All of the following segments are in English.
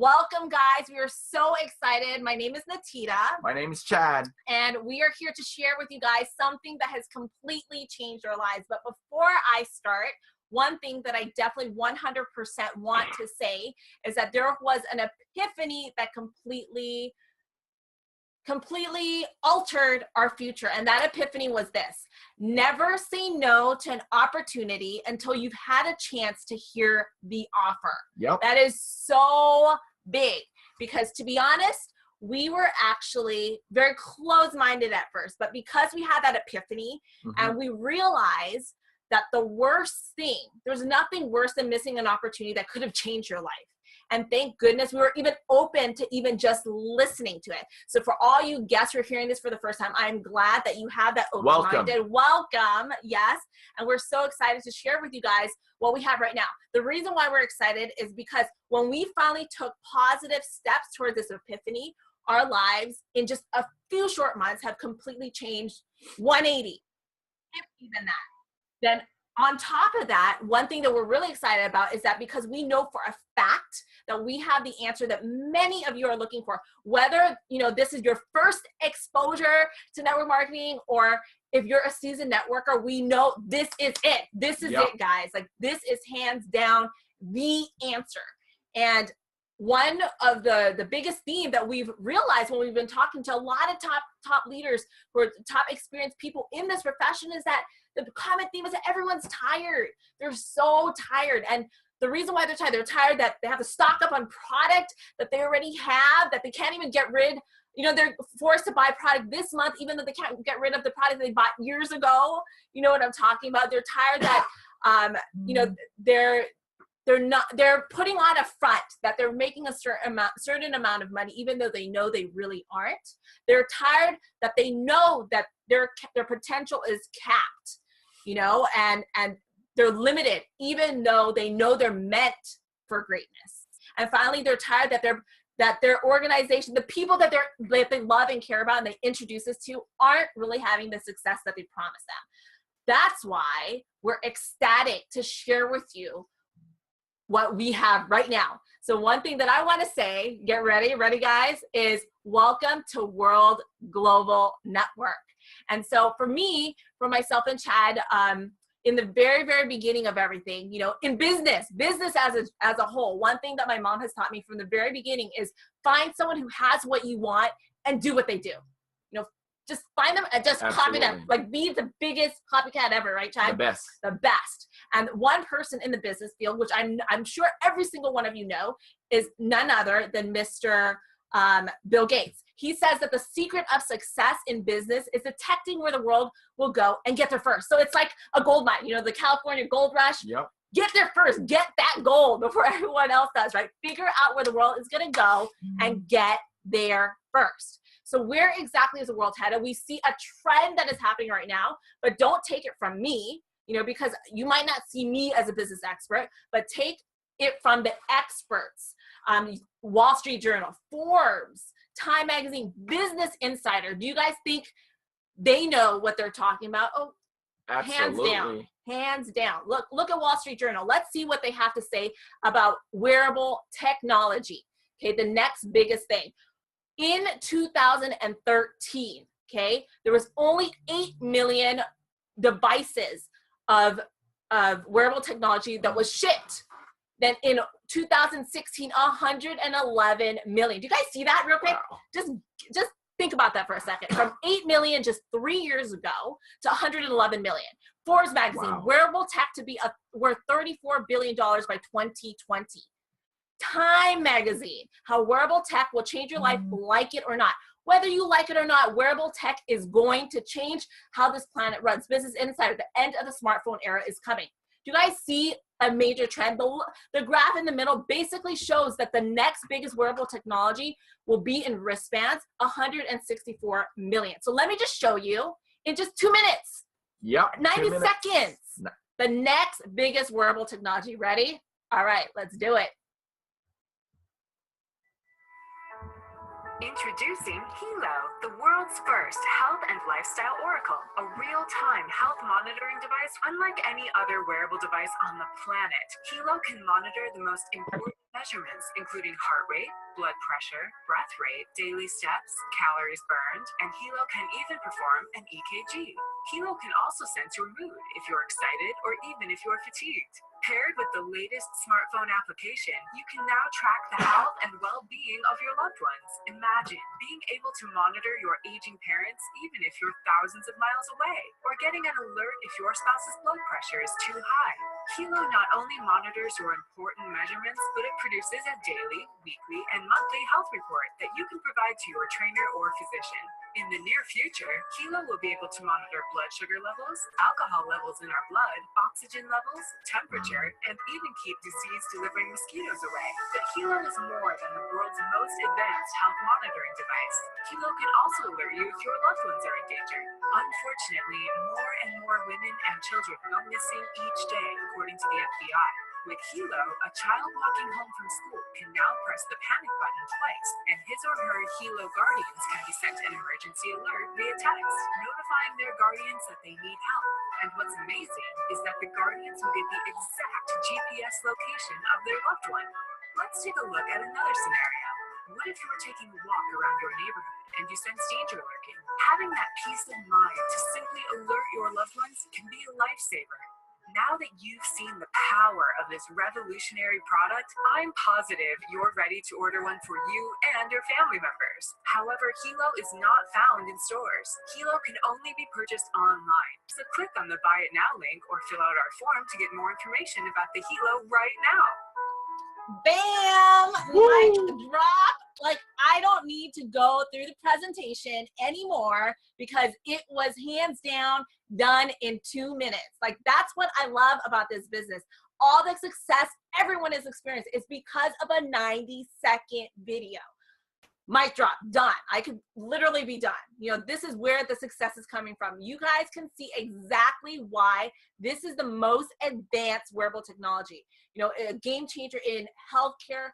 Welcome, guys. We are so excited. My name is Nattida. My name is Chad. And we are here to share with you guys something that has completely changed our lives. But before I start, one thing that I definitely 100% want to say is that there was an epiphany that completely altered our future. And that epiphany was this: never say no to an opportunity until you've had a chance to hear the offer. Yep. That is so big, because to be honest, we were actually very close-minded at first, but because we had that epiphany and we realized that the worst thing, there's nothing worse than missing an opportunity that could have changed your life. And thank goodness we were even open to even just listening to it. So for all you guests who are hearing this for the first time, I'm glad that you have that open-minded. Welcome. Yes. And we're so excited to share with you guys what we have right now. The reason why we're excited is because when we finally took positive steps towards this epiphany, our lives in just a few short months have completely changed 180, if even that. Then on top of that, one thing that we're really excited about is that because we know for a fact that we have the answer that many of you are looking for, whether this is your first exposure to network marketing, or if you're a seasoned networker, we know this is it. This is it, guys. Like, this is hands down the answer. And one of the biggest theme that we've realized when we've been talking to a lot of top leaders who are top experienced people in this profession is that the common theme is that everyone's tired. They're so tired. And the reason why they're tired that they have to stock up on product that they already have, that they can't even get rid. They're forced to buy product this month, even though they can't get rid of the product they bought years ago. You know what I'm talking about? They're tired that, they're putting on a front that they're making a certain amount of money, even though they know they really aren't. They're tired that they know that their potential is capped, and they're limited, even though they know they're meant for greatness. And finally, they're tired that their organization, the people that they love and care about and they introduce us to, aren't really having the success that they promised them. That's why we're ecstatic to share with you what we have right now. So one thing that I want to say, get ready guys, is welcome to World Global Network. And so for myself and Chad, in the very, very beginning of everything, in business as a whole, one thing that my mom has taught me from the very beginning is find someone who has what you want and do what they do. Just find them and just copy them. Like, be the biggest copycat ever, right, Chad? The best. And one person in the business field, which I'm sure every single one of you know, is none other than Mr. Bill Gates. He says that the secret of success in business is detecting where the world will go and get there first. So it's like a gold mine, the California gold rush. Yep. Get there first, get that gold before everyone else does, right? Figure out where the world is going to go and get there first. So where exactly is the world headed? We see a trend that is happening right now, but don't take it from me, because you might not see me as a business expert, but take it from the experts. Wall Street Journal, Forbes, Time Magazine, Business Insider. Do you guys think they know what they're talking about? Oh, absolutely. Hands down. Look at Wall Street Journal. Let's see what they have to say about wearable technology. Okay, the next biggest thing. In 2013, okay, there was only 8 million devices of wearable technology that was shipped. Then in 2016, 111 million. Do you guys see that real quick? Wow. Just think about that for a second. From 8 million just 3 years ago to 111 million. Forbes magazine, wearable tech to be worth $34 billion by 2020. Time magazine, how wearable tech will change your life, like it or not. Whether you like it or not, wearable tech is going to change how this planet runs. Business Insider, the end of the smartphone era is coming. Do you guys see a major trend? The graph in the middle basically shows that the next biggest wearable technology will be in wristbands, 164 million. So let me just show you in just 2 minutes. Yep. 90 seconds. The next biggest wearable technology. Ready? All right, let's do it. Introducing Helo, the world's first health and lifestyle oracle, a real-time health monitoring device unlike any other wearable device on the planet. Helo can monitor the most important measurements, including heart rate, blood pressure, breath rate, daily steps, calories burned, and Helo can even perform an EKG. Helo can also sense your mood if you're excited or even if you're fatigued. Paired with the latest smartphone application, you can now track the health and well-being of your loved ones. Imagine being able to monitor your aging parents even if you're thousands of miles away, or getting an alert if your spouse's blood pressure is too high. Helo not only monitors your important measurements, but it produces a daily, weekly, and monthly health report that you can provide to your trainer or physician. In the near future, Helo will be able to monitor blood sugar levels, alcohol levels in our blood, oxygen levels, temperature, and even keep disease-delivering mosquitoes away. But Helo is more than the world's most advanced health monitoring device. Helo can also alert you if your loved ones are in danger. Unfortunately, more and more women and children go missing each day, according to the FBI. With Helo, a child walking home from school can now press the panic button twice, and his or her Helo guardians can be sent an emergency alert via text, notifying their guardians that they need help. And what's amazing is that the guardians will get the exact GPS location of their loved one. Let's take a look at another scenario. What if you were taking a walk around your neighborhood and you sense danger lurking? Having that peace of mind to simply alert your loved ones can be a lifesaver. Now that you've seen the power of this revolutionary product, I'm positive you're ready to order one for you and your family members. However, Helo is not found in stores. Helo can only be purchased online. So click on the Buy It Now link or fill out our form to get more information about the Helo right now. Bam! Mic drop. Like, I don't need to go through the presentation anymore because it was hands down done in 2 minutes. Like, that's what I love about this business. All the success everyone has experienced is because of a 90-second video. Mic drop, done. I could literally be done. You know, this is where the success is coming from. You guys can see exactly why this is the most advanced wearable technology. You know, a game changer in healthcare,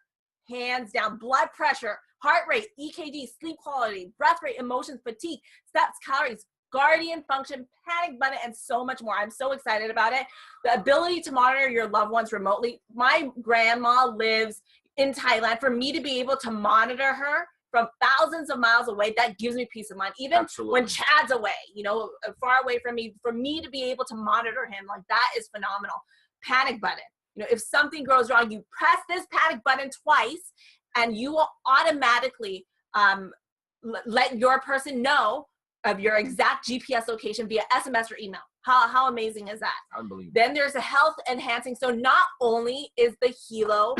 hands down. Blood pressure, heart rate, EKG, sleep quality, breath rate, emotions, fatigue, steps, calories, guardian function, panic button, and so much more. I'm so excited about it. The ability to monitor your loved ones remotely. My grandma lives in Thailand. For me to be able to monitor her from thousands of miles away, that gives me peace of mind. Even Absolutely. when Chad's away, you know, far away from me, for me to be able to monitor him, like, that is phenomenal. Panic button. You know, if something goes wrong, you press this panic button twice and you will automatically let your person know of your exact GPS location via SMS or email. How amazing is that? Unbelievable. Then there's a health enhancing. So not only is the Helo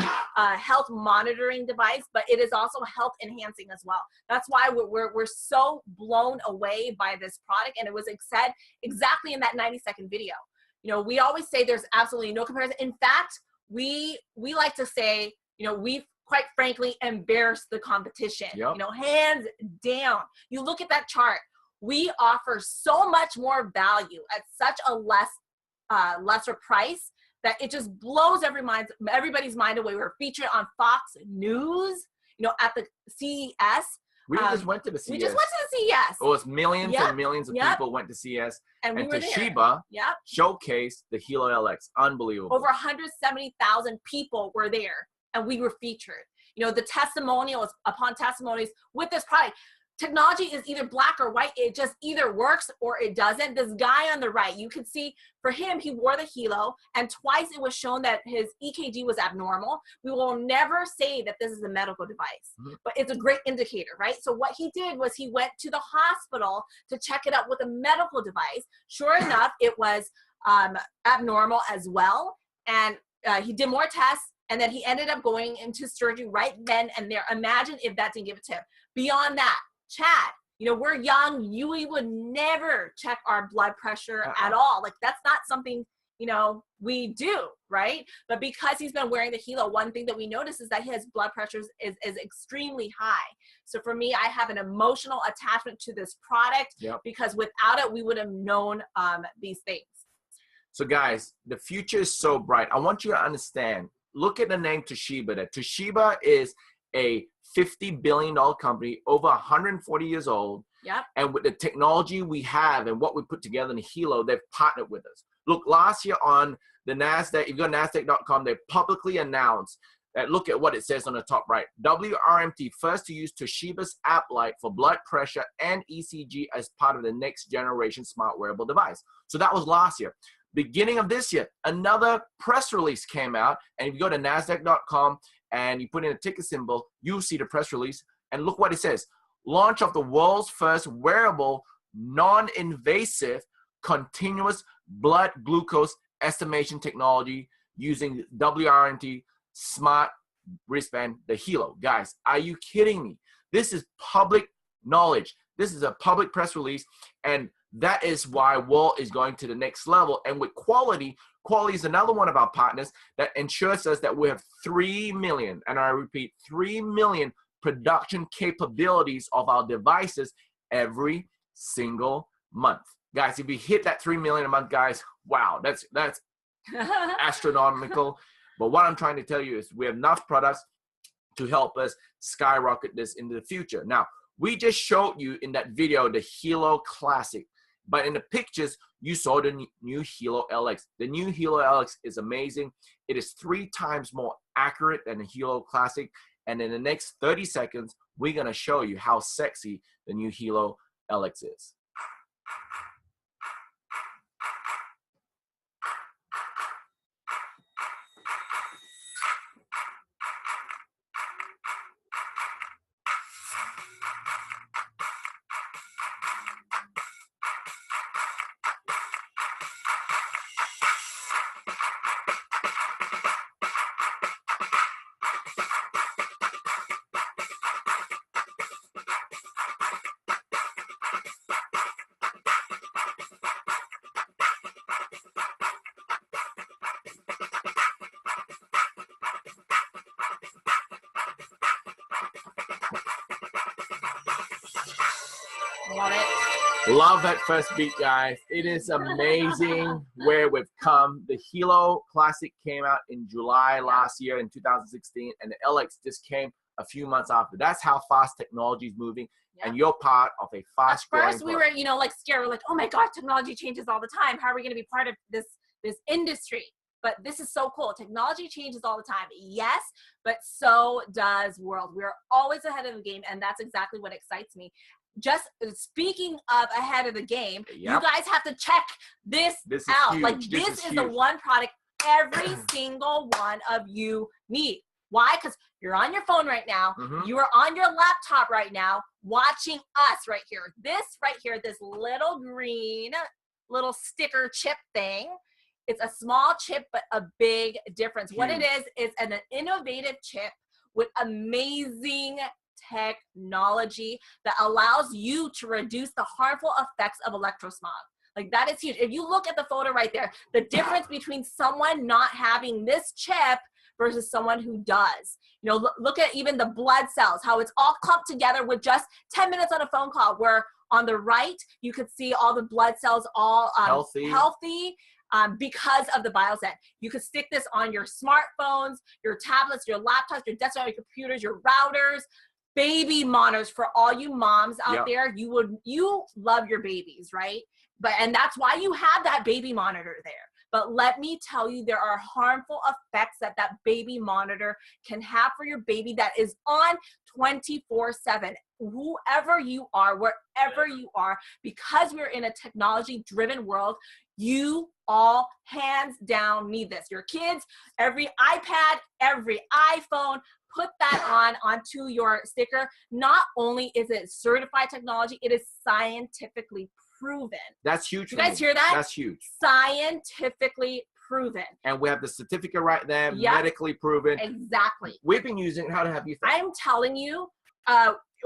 health monitoring device, but it is also health enhancing as well. That's why we're so blown away by this product. And it was said exactly in that 90-second video. You know, we always say there's absolutely no comparison. In fact, we like to say, you know, we've quite frankly embarrassed the competition. Yep. You know, hands down. You look at that chart. We offer so much more value at such a lesser price that it just blows everybody's mind away. We're featured on Fox News, you know, at the CES. We just went to the CES. We just went to the CES. It was millions and millions of people went to CES. And we were Toshiba showcased the Helo LX. Unbelievable. Over 170,000 people were there, and we were featured. You know, the testimonials upon testimonies with this product. Technology is either black or white. It just either works or it doesn't. This guy on the right, you can see for him, he wore the Helo, and twice it was shown that his EKG was abnormal. We will never say that this is a medical device, but it's a great indicator, right? So what he did was he went to the hospital to check it out with a medical device. Sure enough, it was abnormal as well. And he did more tests, and then he ended up going into surgery right then and there. Imagine if that didn't give a tip. Beyond that, Chad, you know, we're young. We would never check our blood pressure at all. Like, that's not something, you know, we do, right? But because he's been wearing the Helo, one thing that we notice is that his blood pressure is extremely high. So for me, I have an emotional attachment to this product because without it, we would have known these things. So guys, the future is so bright. I want you to understand, look at the name Toshiba. That Toshiba is a $50 billion company, over 140 years old. Yep. And with the technology we have and what we put together in the Helo, they've partnered with us. Look, last year on the NASDAQ, if you go to NASDAQ.com, they publicly announced look at what it says on the top right. WRMT, first to use Toshiba's app light for blood pressure and ECG as part of the next generation smart wearable device. So that was last year. Beginning of this year, another press release came out, and if you go to nasdaq.com and you put in a ticker symbol, you'll see the press release, and look what it says. Launch of the world's first wearable, non-invasive, continuous blood glucose estimation technology using WRMT smart wristband, the Helo. Guys, are you kidding me? This is public knowledge. This is a public press release, and that is why WOR is going to the next level. And with Quality is another one of our partners that ensures us that we have 3 million, and I repeat, 3 million production capabilities of our devices every single month. Guys, if we hit that 3 million a month, guys, wow, that's astronomical. But what I'm trying to tell you is we have enough products to help us skyrocket this into the future. Now, we just showed you in that video the Helo Classic, but in the pictures, you saw the new Helo LX. The new Helo LX is amazing. It is 3 times more accurate than the Helo Classic. And in the next 30 seconds, we're gonna show you how sexy the new Helo LX is. Love it. Love that first beat, guys. It is amazing where we've come. The Helo Classic came out in July last year in 2016, and the LX just came a few months after. That's how fast technology is moving, and you're part of a fast growing. At first, we were, you know, like scared. We're like, oh my God, technology changes all the time. How are we going to be part of this industry? But this is so cool. Technology changes all the time. Yes, but so does world. We're always ahead of the game, and that's exactly what excites me. Just speaking of ahead of the game, you guys have to check this out. Huge. Like this is the one product every single one of you need. Why? Because you're on your phone right now. You are on your laptop right now watching us right here. This right here, this little green little sticker chip thing. It's a small chip, but a big difference. What it is an innovative chip with amazing technology that allows you to reduce the harmful effects of electrosmog. Like that is huge. If you look at the photo right there, the difference between someone not having this chip versus someone who does. You know, look at even the blood cells, how it's all clumped together with just 10 minutes on a phone call, where on the right, you could see all the blood cells all healthy. Because of the BioSense. You could stick this on your smartphones, your tablets, your laptops, your desktop, your computers, your routers, baby monitors. For all you moms out there, you love your babies, right? And that's why you have that baby monitor there. But let me tell you, there are harmful effects that baby monitor can have for your baby that is on 24/7. Whoever you are, wherever you are, because we're in a technology-driven world, you all hands down need this. Your kids, every iPad, every iPhone, put that onto your sticker. Not only is it certified technology, it is scientifically proven. That's huge. You guys hear that? That's huge. Scientifically proven. And we have the certificate right there, medically proven. Exactly. We've been using it. How to have you think? I'm telling you,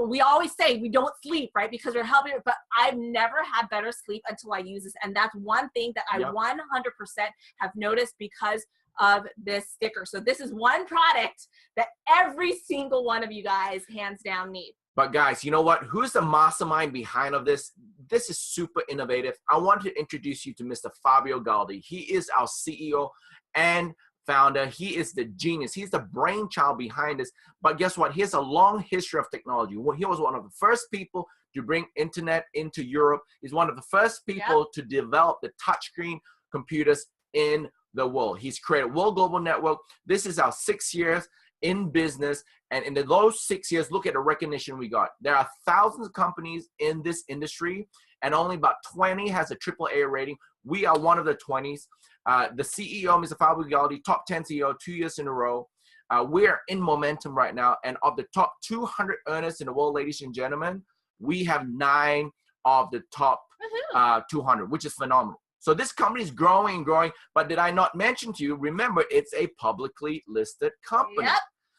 we always say we don't sleep, right? Because we're helping, but I've never had better sleep until I use this. And that's one thing that I 100% have noticed because of this sticker. So this is one product that every single one of you guys, hands down, need. But guys, you know what? Who's the mastermind behind of this? This is super innovative. I want to introduce you to Mr. Fabio Galdi. He is our CEO and founder. He is the genius. He's the brainchild behind this. But guess what? He has a long history of technology. He was one of the first people to bring internet into Europe. He's one of the first people to develop the touchscreen computers in the world. He's created World Global Network. This is our 6 years. in business. And in those 6 years, look at the recognition we got. There are thousands of companies in this industry, and only about 20 has a AAA rating. We are one of the 20s. The CEO, Mr. Fabio Galdi, top 10 CEO 2 years in a row. We're in momentum right now. And of the top 200 earners in the world, ladies and gentlemen, we have 9 of the top 200, which is phenomenal. So this company is growing and growing. But did I not mention to you, remember, it's a publicly listed company. Yep.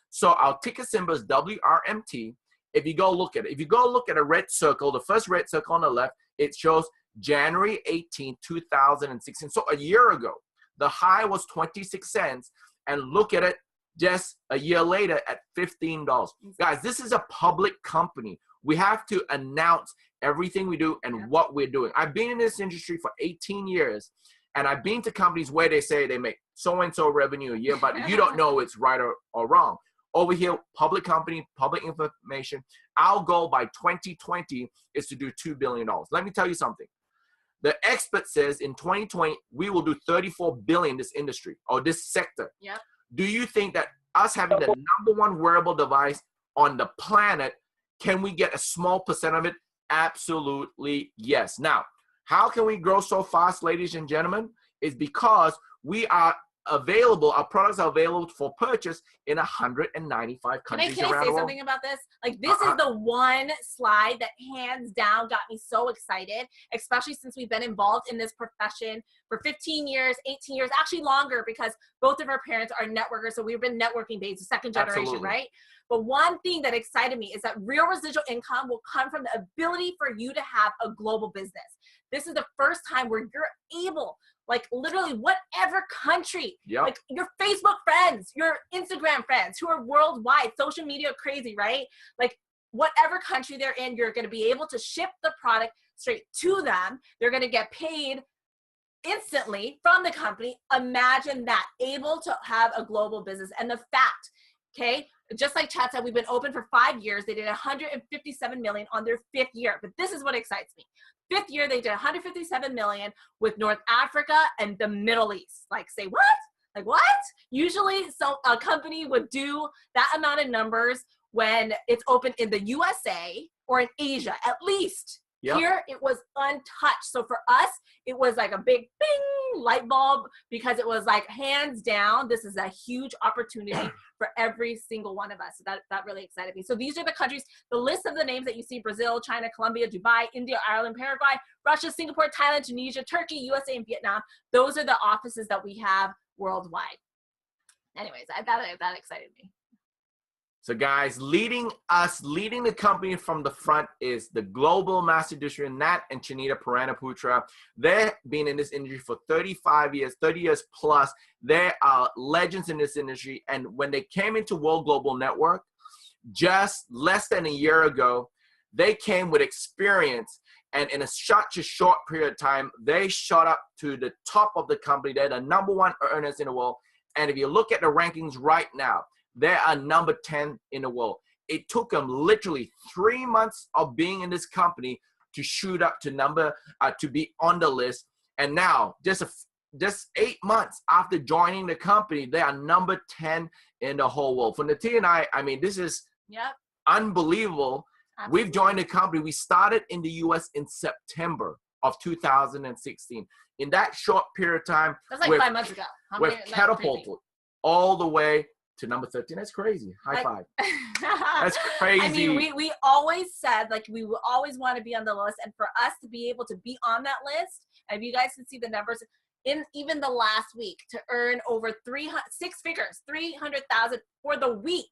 So our ticker symbol is WRMT. If you go look at it, if you go look at a red circle, the first red circle on the left, it shows January 18, 2016. So a year ago, the high was 26 cents. And look at it just a year later at $15. Guys, this is a public company. We have to announce everything we do and what we're doing. I've been in this industry for 18 years, and I've been to companies where they say they make so-and-so revenue a year, but you don't know it's right or wrong. Over here, public company, public information. Our goal by 2020 is to do $2 billion. Let me tell you something. The expert says in 2020, we will do $34 billion in this industry or this sector. Yep. Do you think that us having the #1 wearable device on the planet, can we get a small percent of it? Absolutely yes. Now, how can we grow so fast, ladies and gentlemen? Is because we are available, our products are available for purchase in 195 countries Can I around say the world. something about this? Like, this is the one slide that hands down got me so excited, especially since we've been involved in this profession for 15 years, 18 years, actually longer, because both of our parents are networkers. So we've been networking based, second generation, Absolutely. right? But one thing that excited me is that real residual income will come from the ability for you to have a global business. This is the first time where you're able, like literally whatever country, like your Facebook friends, your Instagram friends who are worldwide, social media crazy, right? Like whatever country they're in, you're going to be able to ship the product straight to them. They're going to get paid instantly from the company. Imagine that, able to have a global business. And the fact, okay, just like Chad said, we've been open for 5 years. They did 157 million on their 5th year. But this is what excites me. 5th year, they did 157 million with North Africa and the Middle East. Like, say what? Like what? Usually, so a company would do that amount of numbers when it's open in the USA or in Asia, at least. Here, it was untouched. So for us, it was like a big bing light bulb, because it was like, hands down, this is a huge opportunity for every single one of us. So that really excited me. So these are the countries, the list of the names that you see: Brazil, China, Colombia, Dubai, India, Ireland, Paraguay, Russia, Singapore, Thailand, Tunisia, Turkey, USA, and Vietnam. Those are the offices that we have worldwide. Anyways, that excited me. So guys, leading the company from the front is the global master distributor, Nat and Chanita Paranaputra. They've been in this industry for 35 years, 30 years plus. They are legends in this industry. And when they came into World Global Network, just less than a year ago, they came with experience. And in such a short period of time, they shot up to the top of the company. They're the #1 earners in the world. And if you look at the rankings right now, they are number 10 in the world. It took them literally 3 months of being in this company to shoot up to to be on the list. And now, just 8 months after joining the company, they are number 10 in the whole world. For Nattida and I mean, this is unbelievable. Absolutely. We've joined the company. We started in the US in September of 2016. In that short period of time, that's like 5 months ago. We've catapulted all the way to number 13. That's crazy. High five. That's crazy. I mean, we always said, like, we will always want to be on the list. And for us to be able to be on that list, and if you guys can see the numbers, in even the last week, to earn over 6 figures, 300,000 for the week.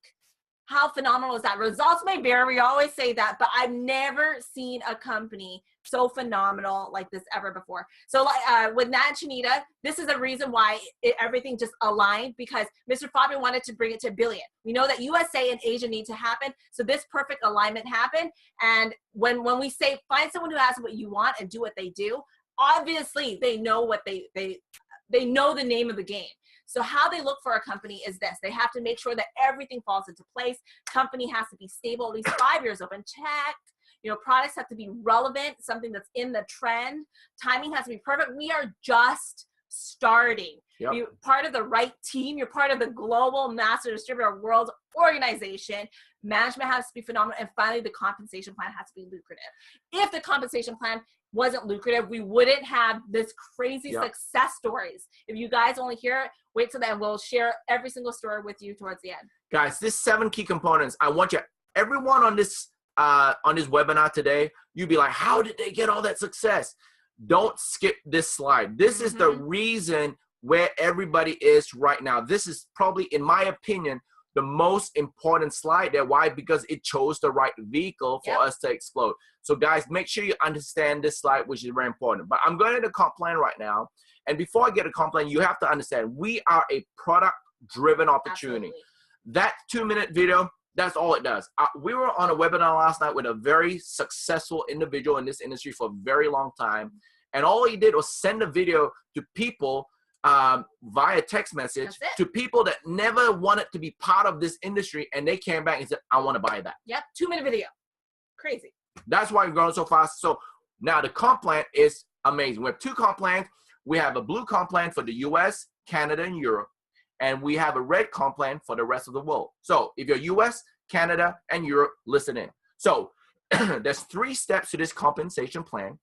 How phenomenal is that? Results may vary. We always say that, but I've never seen a company so phenomenal like this ever before. So like with Nat and Chanita, this is the reason why everything just aligned, because Mr. Fabio wanted to bring it to $1 billion. We know that USA and Asia need to happen. So this perfect alignment happened. And when we say find someone who has what you want and do what they do, obviously they know what they know the name of the game. So how they look for a company is this. They have to make sure that everything falls into place. Company has to be stable, at least 5 years open. Check. You know, products have to be relevant, something that's in the trend. Timing has to be perfect. We are just starting. Yep. Be part of the right team. You're part of the global master distributor world organization. Management has to be phenomenal. And finally, the compensation plan has to be lucrative. If the compensation plan wasn't lucrative, we wouldn't have this crazy success stories. If you guys only hear it, wait till then. We'll share every single story with you towards the end. Guys, this 7 key components, I want you, everyone on this webinar today, you'd be like, how did they get all that success? Don't skip this slide. This is the reason where everybody is right now. This is probably, in my opinion, the most important slide there. Why? Because it chose the right vehicle for us to explode. So guys, make sure you understand this slide, which is very important. But I'm going to the comp plan right now. And before I get to comp plan, you have to understand, we are a product-driven opportunity. Absolutely. That 2-minute video, that's all it does. We were on a webinar last night with a very successful individual in this industry for a very long time. And all he did was send a video to people via text message to people that never wanted to be part of this industry. And they came back and said, I want to buy that. Yep, 2-minute video. Crazy. That's why we're growing so fast. So now the comp plan is amazing. We have 2 comp plans. We have a blue comp plan for the US, Canada, and Europe. And we have a red comp plan for the rest of the world. So if you're US, Canada, and Europe, listen in. So there's 3 steps to this compensation plan.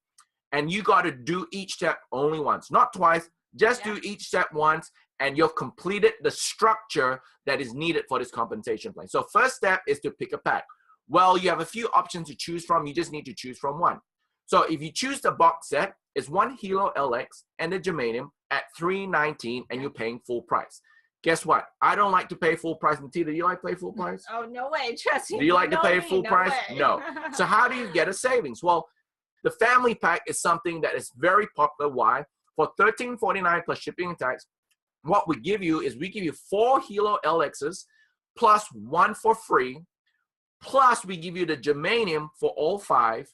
And you got to do each step only once, not twice. Just do each step once, and you've completed the structure that is needed for this compensation plan. So first step is to pick a pack. Well, you have a few options to choose from. You just need to choose from one. So if you choose the box set, it's one Helo LX and the germanium at $319, and you're paying full price. Guess what? I don't like to pay full price. Nattida, do you like to pay full price? Oh, no way. Trust me. Do you like to pay full price? Way. No. So how do you get a savings? Well, the family pack is something that is very popular. Why? For $13.49 plus shipping and tax, what we give you is we give you 4 Helo LXs plus 1 for free. Plus we give you the germanium for all 5.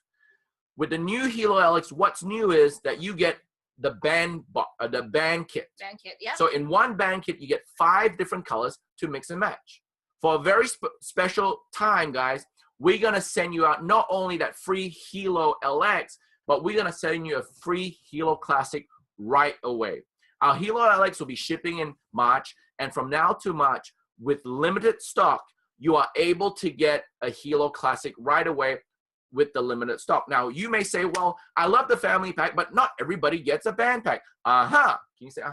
With the new Helo LX, what's new is that you get the band kit. Band kit, yeah. So in one band kit, you get 5 different colors to mix and match. For a very special time, guys, we're going to send you out not only that free Helo LX, but we're going to send you a free Helo Classic right away. Our Helo LX will be shipping in March, and from now to March, with limited stock, you are able to get a Helo Classic right away with the limited stock. Now, you may say, well, I love the family pack, but not everybody gets a band pack. Can you say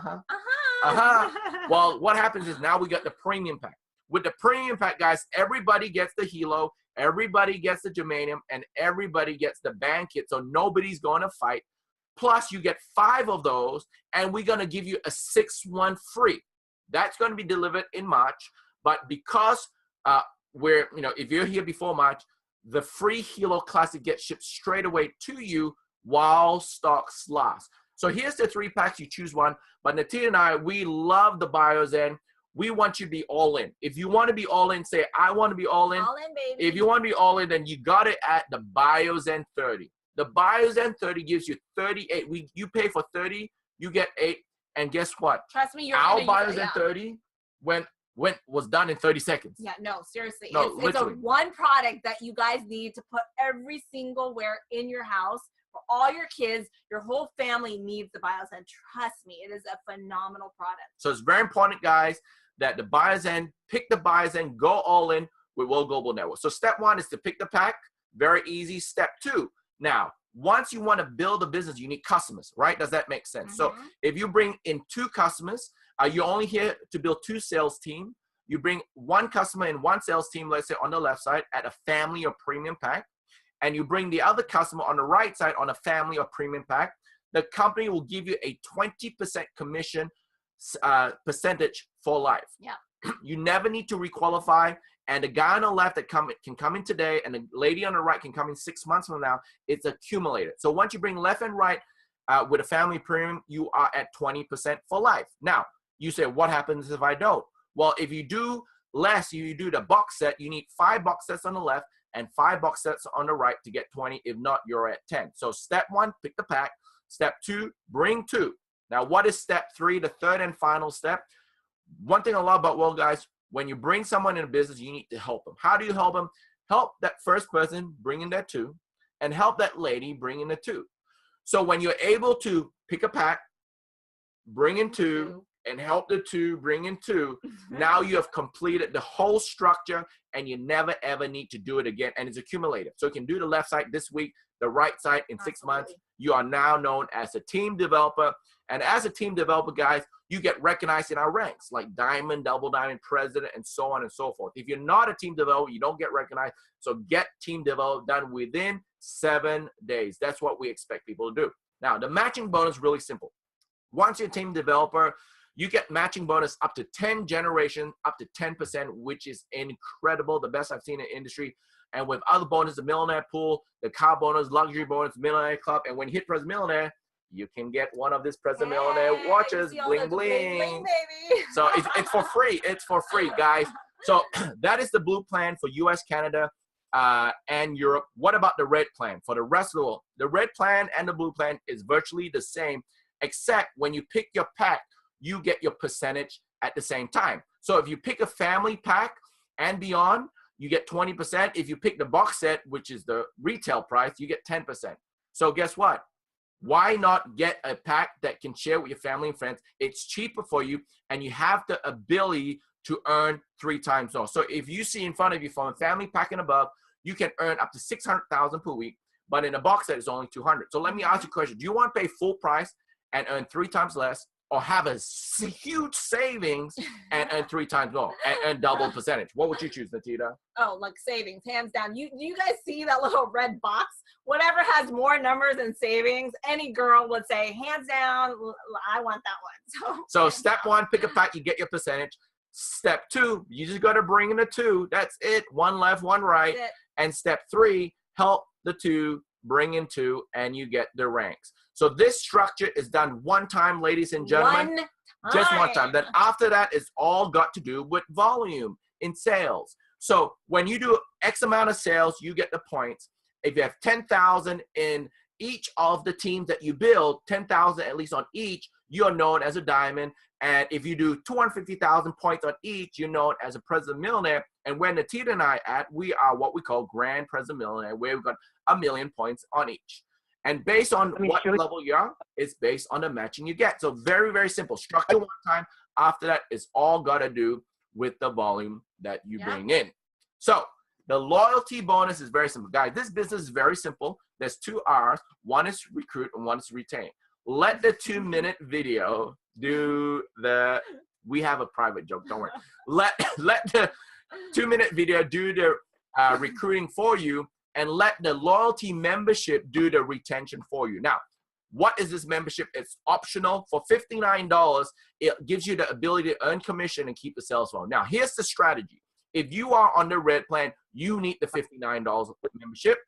Well, what happens is now we got the premium pack. With the premium pack, guys, everybody gets the Helo, everybody gets the germanium, and everybody gets the band kit, so nobody's going to fight. Plus, you get 5 of those, and we're going to give you a 6th one free. That's going to be delivered in March, but because if you're here before March, the free Helo Classic gets shipped straight away to you while stocks last. So here's the 3 packs. You choose one. But Nattida and I, we love the BioZen. We want you to be all in. If you want to be all in, say, I want to be all in. All in, baby. If you want to be all in, then you got it at the BioZen 30. The BioZen 30 gives you 38. You pay for 30, you get 8. And guess what? Trust me, our BioZen 30 was done in 30 seconds. Yeah, no, seriously. No, it's a one product that you guys need to put every single wear in your house. For all your kids, your whole family needs the BioZen. Trust me, it is a phenomenal product. So it's very important, guys, that the BioZen, pick the BioZen, go all in with World Global Network. So step 1 is to pick the pack. Very easy. Step 2. Now, once you want to build a business, you need customers, right? Does that make sense? So if you bring in 2 customers, you're only here to build 2 sales team. You bring 1 customer in 1 sales team, let's say on the left side at a family or premium pack, and you bring the other customer on the right side on a family or premium pack, the company will give you a 20% commission percentage for life. Yeah. You never need to requalify. And the guy on the left that can come in today, and the lady on the right can come in 6 months from now. It's accumulated. So once you bring left and right with a family premium, you are at 20% for life. Now, you say, what happens if I don't? Well, if you do less, you do the box set, you need 5 box sets on the left and 5 box sets on the right to get 20. If not, you're at 10. So step 1, pick the pack. Step 2, bring 2. Now, what is step 3, the third and final step? One thing I love about World, guys, when you bring someone in a business, you need to help them. How do you help them? Help that first person bring in their 2, and help that lady bring in the 2. So when you're able to pick a pack, bring in 2, and help the two, bring in two. Now you have completed the whole structure and you never ever need to do it again. And it's accumulative. So you can do the left side this week, the right side in 6 months. You are now known as a team developer. And as a team developer, guys, you get recognized in our ranks like diamond, double diamond, president, and so on and so forth. If you're not a team developer, you don't get recognized. So get team developed done within 7 days. That's what we expect people to do. Now, the matching bonus is really simple. Once you're a team developer, you get matching bonus up to 10 generations, up to 10%, which is incredible. The best I've seen in the industry. And with other bonuses, the millionaire pool, the car bonus, luxury bonus, millionaire club. And when you hit President Millionaire, you can get one of these President Millionaire watches, bling, bling. Baby. So it's for free. It's for free, guys. So that is the blue plan for US, Canada, and Europe. What about the red plan for the rest of the world? The red plan and the blue plan is virtually the same, except when you pick your pack, you get your percentage at the same time. So if you pick a family pack and beyond, you get 20%. If you pick the box set, which is the retail price, you get 10%. So guess what? Why not get a pack that can share with your family and friends? It's cheaper for you, and you have the ability to earn 3 times more. So if you see in front of you from a family pack and above, you can earn up to $600,000 per week, but in a box set, it's only $200. So let me ask you a question. Do you want to pay full price and earn 3 times less, or have a huge savings and earn 3 times more and earn double percentage? What would you choose, Nattida? Oh, like savings, hands down. Do you guys see that little red box? Whatever has more numbers and savings, any girl would say, hands down, I want that one. So step 1, pick a pack, you get your percentage. Step 2, you just got to bring in a 2. That's it. 1 left, 1 right. And step 3, help the 2 bring in 2, and you get the ranks. So this structure is done one time, ladies and gentlemen. Just one time. Then after that, it's all got to do with volume in sales. So when you do X amount of sales, you get the points. If you have 10,000 in each of the teams that you build, 10,000 at least on each, you're known as a diamond. And if you do 250,000 points on each, you're known as a President Millionaire. And when Nattida and I at, we are what we call Grand President Millionaire, where we've got 1,000,000 points on each. And based on what level you are, it's based on the matching you get. So very, very simple. Structure one time. After that, it's all got to do with the volume that you bring in. So the loyalty bonus is very simple. Guys, this business is very simple. There's 2 R's. One is recruit and one is retain. Let the 2-minute video do the, we have a private joke, don't worry. Let the 2-minute video do the recruiting for you, and let the loyalty membership do the retention for you. Now, what is this membership? It's optional. For $59, it gives you the ability to earn commission and keep the sales phone. Now, here's the strategy. If you are on the red plan, you need the $59 membership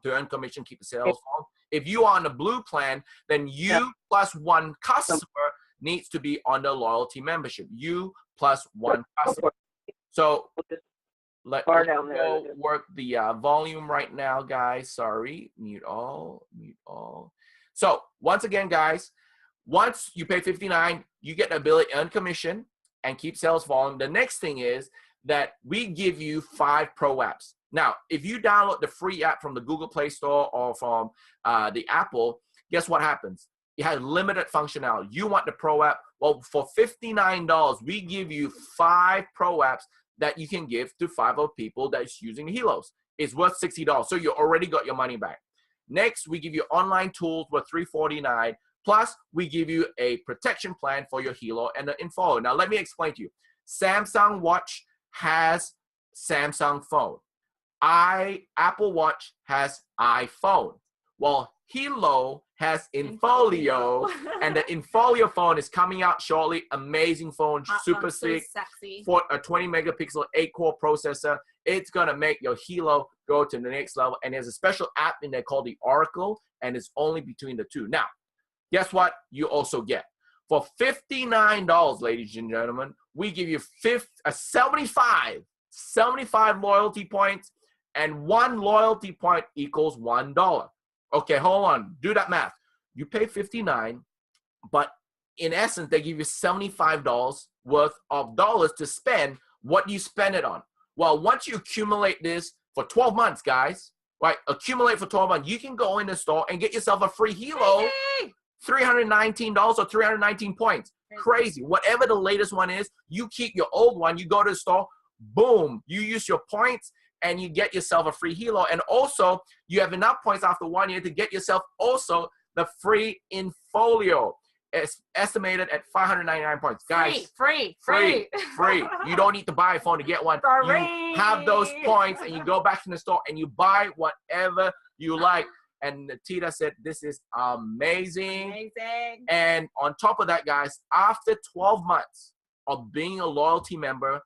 to earn commission, keep the sales phone. If you are on the blue plan, then you plus 1 customer needs to be on the loyalty membership. You plus 1 customer. So let's go work the volume right now, guys. Sorry, mute all, mute all. So once again, guys, once you pay $59, you get the ability to earn commission and keep sales volume. The next thing is that we give you 5 pro apps. Now, if you download the free app from the Google Play Store or from the Apple, guess what happens? It has limited functionality. You want the pro app? Well, for $59, we give you 5 pro apps that you can give to 5 of people that's using the Helos. It's worth $60, so you already got your money back. Next, we give you online tools worth $349, plus we give you a protection plan for your Helo and the info. Now, let me explain to you. Samsung Watch has Samsung phone. Apple Watch has iPhone. Well, Helo has Infolio, and the Infolio phone is coming out shortly. Amazing phone, super sick, for a 20 megapixel 8-core processor. It's gonna make your Helo go to the next level. And there's a special app in there called the Oracle, and it's only between the 2. Now, guess what? You also get for $59, ladies and gentlemen, we give you 75 loyalty points, and 1 loyalty point equals $1. Okay, hold on. Do that math. You pay $59, but in essence, they give you $75 worth of dollars to spend. What do you spend it on? Well, once you accumulate this for 12 months, guys, right? Accumulate for 12 months. You can go in the store and get yourself a free Helo, $319 or 319 points. Crazy. Whatever the latest one is, you keep your old one, you go to the store, boom, you use your points and you get yourself a free Helo. And also, you have enough points after 1 year to get yourself also the free Infolio. It's estimated at 599 points. Guys, free. You don't need to buy a phone to get one. You have those points and you go back to the store and you buy whatever you like. And Nattida said, this is amazing. And on top of that, guys, after 12 months of being a loyalty member,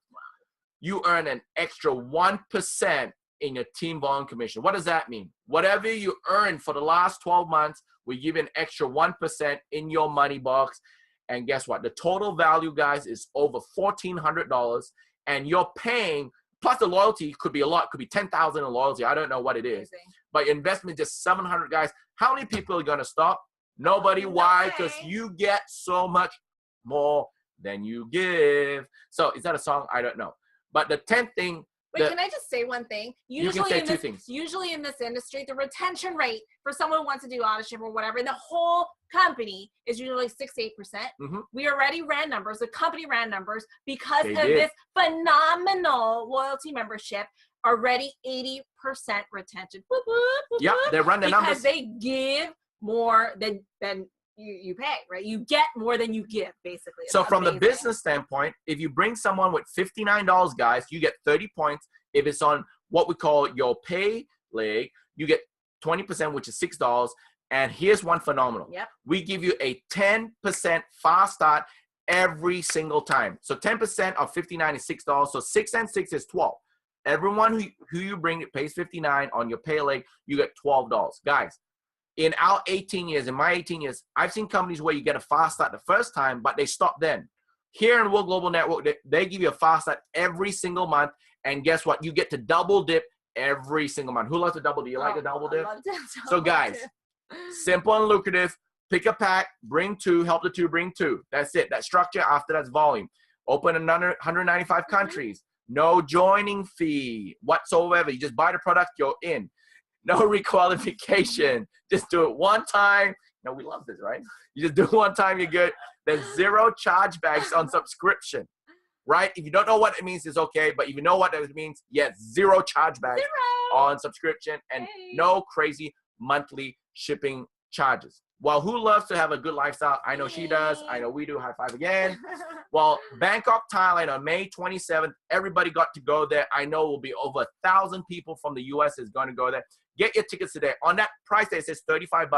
you earn an extra 1% in your team volume commission. What does that mean? Whatever you earn for the last 12 months, we give an extra 1% in your money box. And guess what? The total value, guys, is over $1,400. And you're paying, plus the loyalty could be a lot, could be 10,000 in loyalty. I don't know what it is. But your investment is just 700, guys. How many people are going to stop? Nobody. Why? Because you get so much more than you give. So is that a song? I don't know. But the 10th thing. Wait, can I just say one thing? You can say two things. Usually in this industry, the retention rate for someone who wants to do auto ship or whatever, in the whole company is usually 6 to 8%. We already ran numbers, the company ran numbers, because of this phenomenal loyalty membership, already 80% retention. Boop, boop, boop, yep, they run the numbers. Because they give more than you pay, right? You get more than you give, basically. So from the business standpoint, if you bring someone with $59, guys, you get 30 points. If it's on what we call your pay leg, you get 20%, which is $6. And here's one phenomenal. Yep. We give you a 10% fast start every single time. So 10% of 59 is $6. So 6 and 6 is 12. Everyone who you bring pays 59 on your pay leg, you get $12. Guys, in our 18 years, in my 18 years, I've seen companies where you get a fast start the first time, but they stop then. Here in WOR Global Network, they give you a fast start every single month. And guess what? You get to double dip every single month. Who loves to double dip? You like a double dip? I love to so guys, simple and lucrative. Pick a pack, bring 2, help the 2, bring 2. That's it. That structure, after that's volume. Open another 195 countries. No joining fee whatsoever. You just buy the product, you're in. No requalification. Just do it one time. No, we love this, right? You just do it one time, you're good. There's 0 chargebacks on subscription, right? If you don't know what it means, it's okay. But if you know what it means, yes, 0 chargebacks on subscription and no crazy monthly shipping charges. Well, who loves to have a good lifestyle? I know she does. I know we do. High five again. Well, Bangkok, Thailand on May 27th, everybody got to go there. I know it will be over 1,000 people from the U.S. is going to go there. Get your tickets today. On that price, it says $35.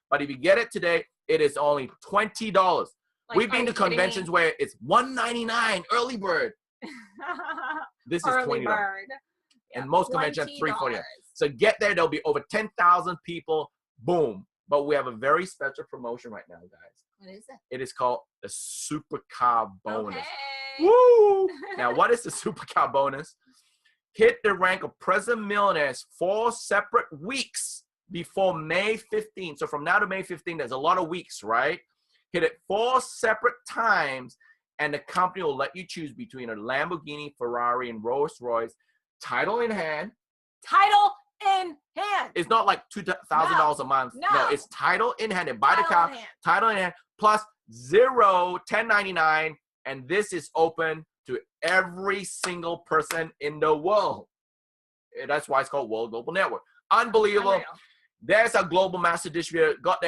But if you get it today, it is only $20. Like, we've been to conventions where it's $199 early bird. This is $20. Bird. And most conventions $349. So get there. There'll be over 10,000 people. Boom. But we have a very special promotion right now, guys. What is it? It is called the Supercar Bonus. Okay. Woo! Now, what is the Supercar Bonus? Hit the rank of President Millionaires 4 separate weeks before May 15th. So from now to May 15th, there's a lot of weeks, right? Hit it 4 separate times, and the company will let you choose between a Lamborghini, Ferrari, and Rolls-Royce, title in hand. Title in hand. It's not like $2,000 a month. No, it's title in hand. And buy the car, title in hand, plus 0 1099, and this is open to every single person in the world. That's why it's called WOR Global Network. Unbelievable. There's a global master distributor, got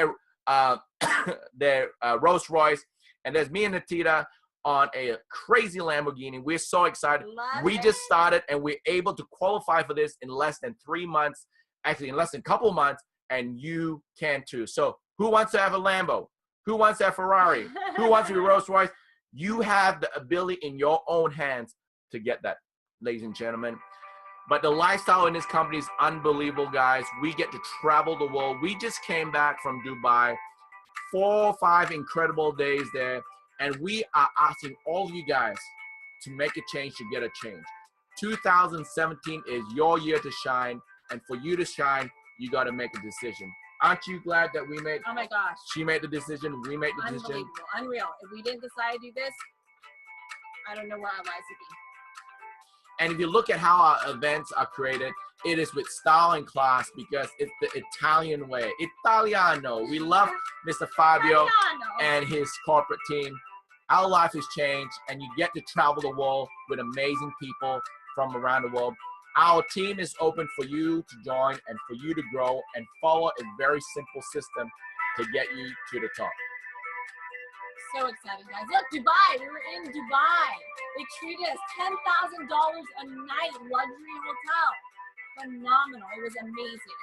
their Rolls-Royce, and there's me and Nattida on a crazy Lamborghini. We're so excited. We just started, and we're able to qualify for this in less than 3 months, actually in less than a couple of months, and you can too. So who wants to have a Lambo? Who wants to have Ferrari? Who wants to be Rolls-Royce? You have the ability in your own hands to get that, ladies and gentlemen. But the lifestyle in this company is unbelievable, guys. We get to travel the world. We just came back from Dubai. 4 or 5 incredible days there. And we are asking all of you guys to make a change, to get a change. 2017 is your year to shine. And for you to shine, you got to make a decision. Aren't you glad that we made? Oh my gosh. She made the decision. We made the decision. Unbelievable. Unreal. If we didn't decide to do this, I don't know where our lives would be. And if you look at how our events are created, it is with style and class because it's the Italian way. Italiano. We love Mr. Fabio and his corporate team. our life has changed, and you get to travel the world with amazing people from around the world. Our team is open for you to join and for you to grow and follow a very simple system to get you to the top. So excited, guys. Look, Dubai. We were in Dubai. They treated us $10,000 a night, luxury hotel. Phenomenal. It was amazing.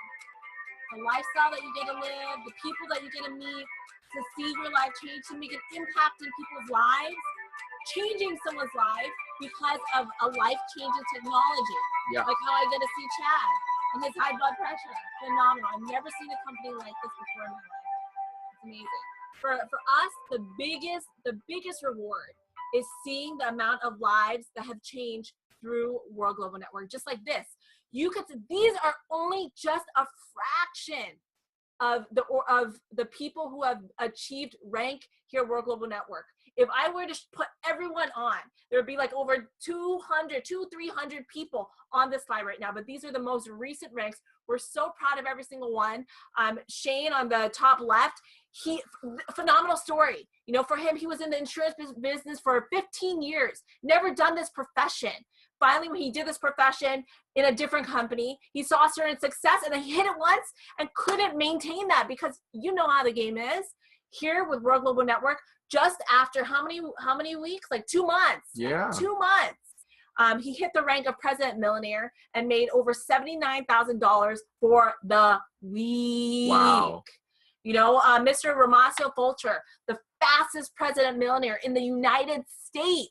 The lifestyle that you get to live, the people that you get to meet, to see your life change, to make an impact in people's lives, changing someone's life because of a life-changing technology. Yeah. Like how I get to see Chad and his high blood pressure. Phenomenal. I've never seen a company like this before in my life. It's amazing. For us, the biggest reward is seeing the amount of lives that have changed through WOR Global Network, just like this. You could see these are only just a fraction of the people who have achieved rank here at WOR Global Network. If I were to put everyone on, there would be like over 300 people on this slide right now, but these are the most recent ranks. We're so proud of every single one. Shane on the top left, phenomenal story. You know, for him, he was in the insurance business for 15 years, never done this profession. Finally, when he did this profession in a different company, he saw certain success and then he hit it once and couldn't maintain that because you know how the game is. Here with WOR Global Network, just after how many weeks? Like 2 months. Yeah. 2 months. He hit the rank of President Millionaire and made over $79,000 for the week. Wow. You know, Mr. Ramasio Fulcher, the fastest President Millionaire in the United States.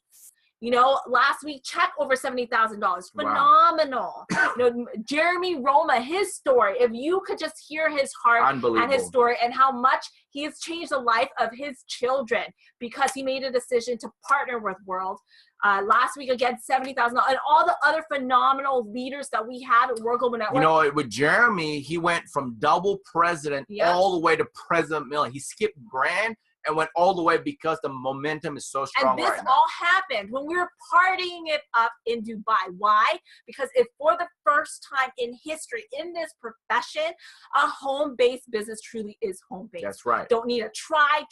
You know, last week, check over $70,000. Phenomenal. Wow. You know, Jeremy Roma, his story, if you could just hear his heart and his story and how much he has changed the life of his children because he made a decision to partner with World. Last week, again, $70,000. And all the other phenomenal leaders that we had at WOR Global Network. You know, with Jeremy, he went from double president all the way to President Million. He skipped grand and went all the way because the momentum is so strong. And this all happened when we were partying it up in Dubai. Why? Because if for the first time in history, in this profession, a home-based business truly is home-based. That's right. Don't need to try,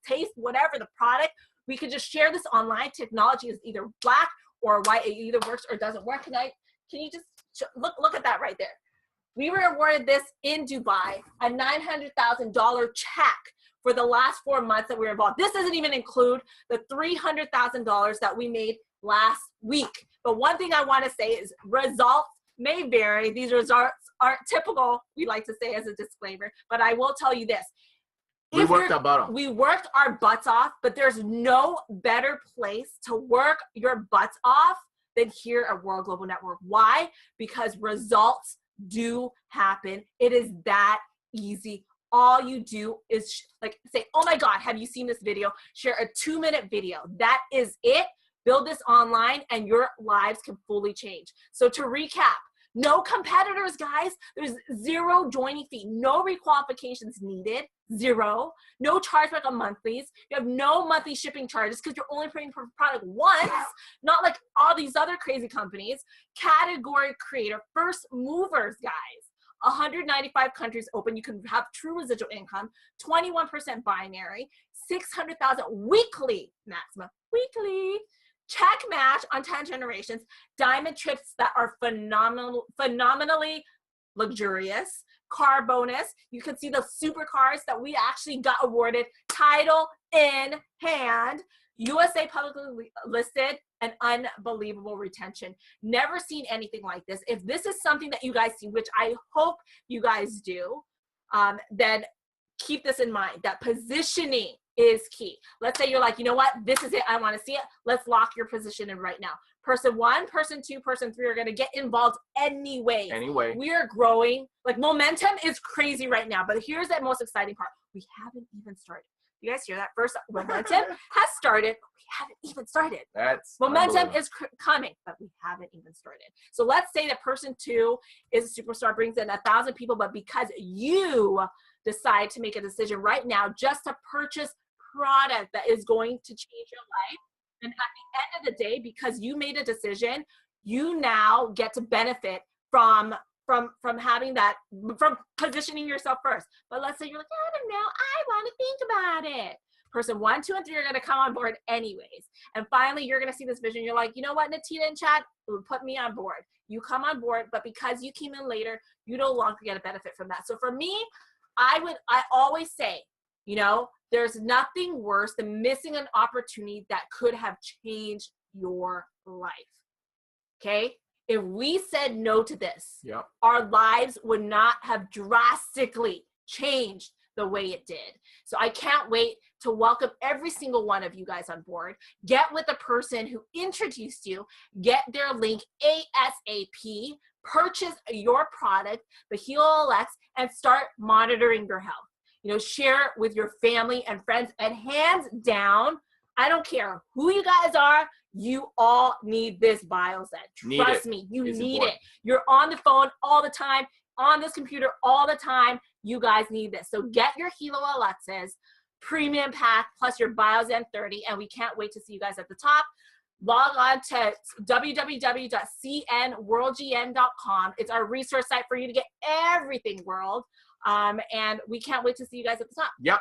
taste, whatever the product. We could just share this online. Technology is either black or white. It either works or doesn't work. Can you just look at that right there? We were awarded this in Dubai, a $900,000 check for the last 4 months that we were involved. This doesn't even include the $300,000 that we made last week. But one thing I want to say is results may vary. These results aren't typical, we like to say as a disclaimer, but I will tell you this. We worked our butt off. We worked our butts off, but there's no better place to work your butts off than here at WOR Global Network. Why? Because results do happen. It is that easy. All you do is like say, oh my God, have you seen this video? Share a 2-minute video. That is it. Build this online and your lives can fully change. So to recap, no competitors, guys. There's zero joining fee, no requalifications needed, zero. No chargeback on monthlies. You have no monthly shipping charges because you're only paying for product once, not like all these other crazy companies. Category creator, first movers, guys. 195 countries open. You can have true residual income, 21% binary, 600,000 weekly maximum, weekly. Check match on 10 generations, diamond trips that are phenomenally luxurious, car bonus. You can see the supercars that we actually got awarded, title in hand, USA publicly listed, and unbelievable retention. Never seen anything like this. If this is something that you guys see, which I hope you guys do, then keep this in mind, that positioning is key. Let's say you're like, you know what, this is it, I want to see it. Let's lock your position in right now. Person 1, person 2, person 3 are going to get involved anyway. We are growing. Like momentum is crazy right now, but here's the most exciting part. We haven't even started. You guys hear that? First, momentum has started, but we haven't even started. That's momentum is coming, but we haven't even started. So let's say that person 2 is a superstar, brings in 1,000 people, but because you decide to make a decision right now just to purchase product that is going to change your life, and at the end of the day, because you made a decision, you now get to benefit from having that, from positioning yourself first. But let's say you're like, I don't know, I want to think about it. person 1, 2, and 3 are going to come on board anyways. And finally, you're going to see this vision. You're like, you know what, Nattida and Chad, it would put me on board. You come on board, but because you came in later, you no longer get a benefit from that. So for me, I always say, you know, there's nothing worse than missing an opportunity that could have changed your life. Okay? If we said no to this, our lives would not have drastically changed the way it did. So I can't wait to welcome every single one of you guys on board. Get with the person who introduced you, get their link ASAP, purchase your product, the Helo LX, and start monitoring your health. You know, share it with your family and friends, and hands down, I don't care who you guys are, you all need this biozen. Trust me, you need it. You're on the phone all the time, on this computer all the time. You guys need this. So get your Helo LXs, premium pack, plus your Biozen 30, and we can't wait to see you guys at the top. Log on to www.cnworldgn.com. It's our resource site for you to get everything world. And we can't wait to see you guys at the top. Yep.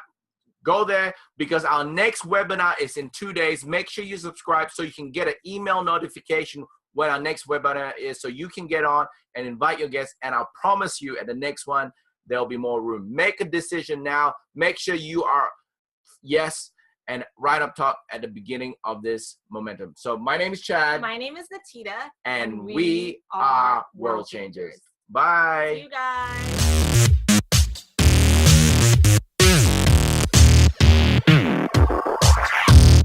Go there because our next webinar is in 2 days. Make sure you subscribe so you can get an email notification when our next webinar is, so you can get on and invite your guests. And I'll promise you at the next one, there'll be more room. Make a decision now. Make sure you are yes and right up top at the beginning of this momentum. So my name is Chad. My name is Nattida. And we are World Changers. Bye. See you guys.